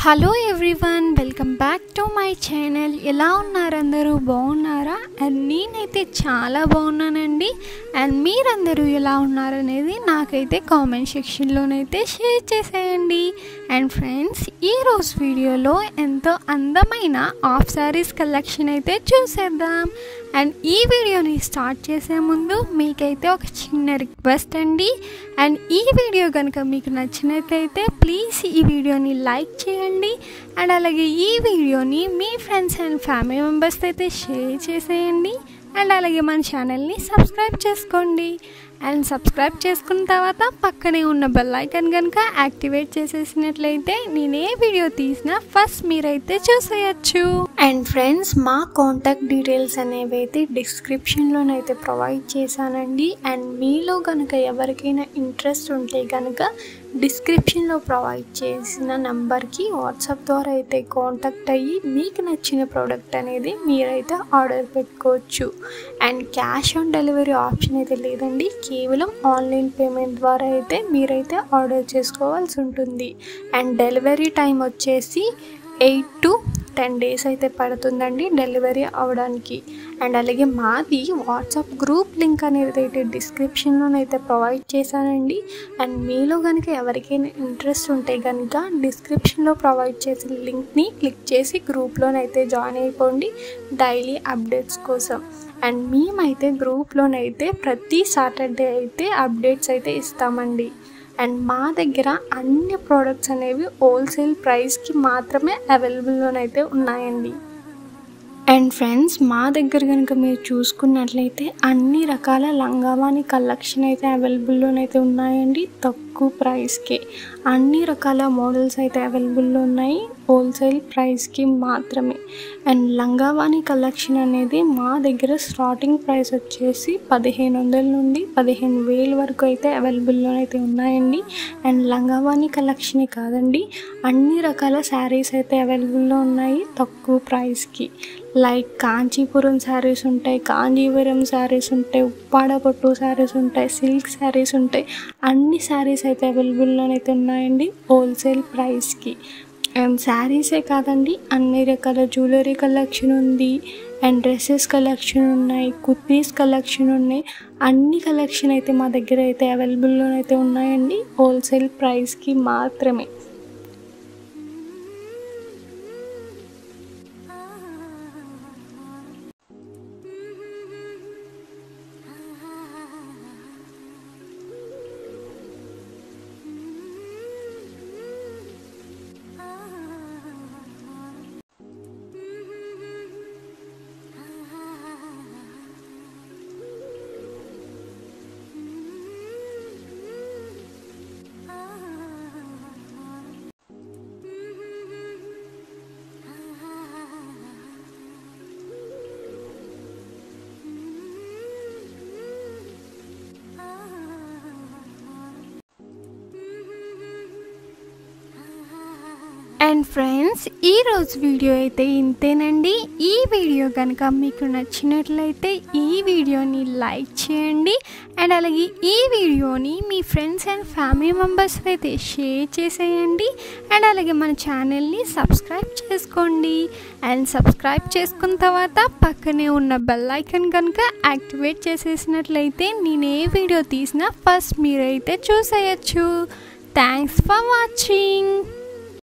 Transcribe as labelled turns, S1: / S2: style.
S1: Hello everyone, welcome back to my channel. ఎలా ఉన్నారు అందరూ? బాగున్నారా? అండ్ నేనైతే చాలా బాగున్నానండి. అండ్ మీరందరూ ఎలా ఉన్నారనేది నాకైతే కామెంట్ సెక్షన్లోనైతే షేర్ చేసేయండి. అండ్ ఫ్రెండ్స్, ఈరోజు వీడియోలో ఎంతో అందమైన హాఫ్ శారీస్ కలెక్షన్ అయితే చూసేద్దాం. అండ్ ఈ వీడియోని స్టార్ట్ చేసే ముందు మీకైతే ఒక చిన్న రిక్వెస్ట్ అండి. అండ్ ఈ వీడియో కనుక మీకు నచ్చినట్లయితే ప్లీజ్ ఈ వీడియోని లైక్ చేయండి. అండ్ అలాగే ఈ వీడియోని మీ ఫ్రెండ్స్ అండ్ ఫ్యామిలీ మెంబర్స్ అయితే షేర్ చేసేయండి. అండ్ అలాగే మన ఛానల్ని సబ్స్క్రైబ్ చేసుకోండి. అండ్ సబ్స్క్రైబ్ చేసుకున్న తర్వాత పక్కనే ఉన్న బెల్ ఐకాన్ కనుక యాక్టివేట్ చేసేసినట్లయితే నేను ఏ వీడియో తీసినా ఫస్ట్ మీరైతే చూసేయచ్చు. అండ్ ఫ్రెండ్స్, మా కాంటాక్ట్ డీటెయిల్స్ అనేవి అయితే డిస్క్రిప్షన్లోనైతే ప్రొవైడ్ చేశానండి. అండ్ మీలో కనుక ఎవరికైనా ఇంట్రెస్ట్ ఉంటే కనుక డిస్క్రిప్షన్లో ప్రొవైడ్ చేసిన నెంబర్కి వాట్సాప్ ద్వారా అయితే కాంటాక్ట్ అయ్యి మీకు నచ్చిన ప్రోడక్ట్ అనేది మీరైతే ఆర్డర్ పెట్టుకోవచ్చు. And cash on delivery option అయితే లేదండి, కేవలం ఆన్లైన్ పేమెంట్ ద్వారా అయితే మీరైతే ఆర్డర్ చేసుకోవాల్సి ఉంటుంది. అండ్ డెలివరీ టైం వచ్చేసి 8 to 10 days అయితే పడుతుందండి డెలివరీ అవ్వడానికి. అండ్ అలాగే మాది వాట్సాప్ గ్రూప్ లింక్ అనేది అయితే డిస్క్రిప్షన్లోనైతే ప్రొవైడ్ చేశానండి. అండ్ మీలో కనుక ఎవరికైనా ఇంట్రెస్ట్ ఉంటే కనుక డిస్క్రిప్షన్లో ప్రొవైడ్ చేసిన లింక్ని క్లిక్ చేసి గ్రూప్లోనైతే జాయిన్ అయిపోండి డైలీ అప్డేట్స్ కోసం. అండ్ మేమైతే గ్రూప్లోనైతే ప్రతి సాటర్డే అయితే అప్డేట్స్ అయితే ఇస్తామండి. అండ్ మా దగ్గర అన్ని ప్రోడక్ట్స్ అనేవి హోల్సేల్ ప్రైస్కి మాత్రమే అవైలబుల్లోనైతే ఉన్నాయండి. అండ్ ఫ్రెండ్స్, మా దగ్గర కనుక మీరు చూసుకున్నట్లయితే అన్ని రకాల లంగావాణి కలెక్షన్ అయితే అవైలబుల్లోనైతే ఉన్నాయండి. తక్కువ ప్రైస్కి అన్ని రకాల మోడల్స్ అయితే అవైలబుల్లో ఉన్నాయి, హోల్సేల్ ప్రైస్కి మాత్రమే. అండ్ లంగావాణి కలెక్షన్ అనేది మా దగ్గర స్టార్టింగ్ ప్రైస్ వచ్చేసి 1500 నుండి 15,000 వరకు అయితే అవైలబుల్లోనైతే ఉన్నాయండి. అండ్ లంగావాణి కలెక్షనే కాదండి, అన్ని రకాల శారీస్ అయితే అవైలబుల్లో ఉన్నాయి తక్కువ ప్రైస్కి. లైక్ కాంచీపురం శారీస్ ఉంటాయి, కాంజీవరం శారీస్ ఉంటాయి, ఉప్పాడ పట్టు శారీస్ ఉంటాయి, సిల్క్ శారీస్ ఉంటాయి. అన్ని శారీస్ అయితే అవైలబుల్లోనైతే ఉన్నాయండి హోల్సేల్ ప్రైస్కి. అండ్ శారీసే కాదండి, అన్ని రకాల జ్యువెలరీ కలెక్షన్ ఉంది. అండ్ డ్రెస్సెస్ కలెక్షన్ ఉన్నాయి, కుర్తీస్ కలెక్షన్ ఉన్నాయి. అన్ని కలెక్షన్ అయితే మా దగ్గర అయితే అవైలబుల్లోనైతే ఉన్నాయండి హోల్సేల్ ప్రైస్కి మాత్రమే. అండ్ ఫ్రెండ్స్, ఈరోజు వీడియో అయితే ఇంతేనండి. ఈ వీడియో కనుక మీకు నచ్చినట్లయితే ఈ వీడియోని లైక్ చేయండి. అండ్ అలాగే ఈ వీడియోని మీ ఫ్రెండ్స్ అండ్ ఫ్యామిలీ మెంబర్స్ అయితే షేర్ చేసేయండి. అండ్ అలాగే మన ఛానల్ని సబ్స్క్రైబ్ చేసుకోండి. అండ్ సబ్స్క్రైబ్ చేసుకున్న తర్వాత పక్కనే ఉన్న బెల్ ఐకాన్ కనుక యాక్టివేట్ చేసేసినట్లయితే నేను ఏ వీడియో తీసినా ఫస్ట్ మీరైతే చూసేయచ్చు. Thanks for watching.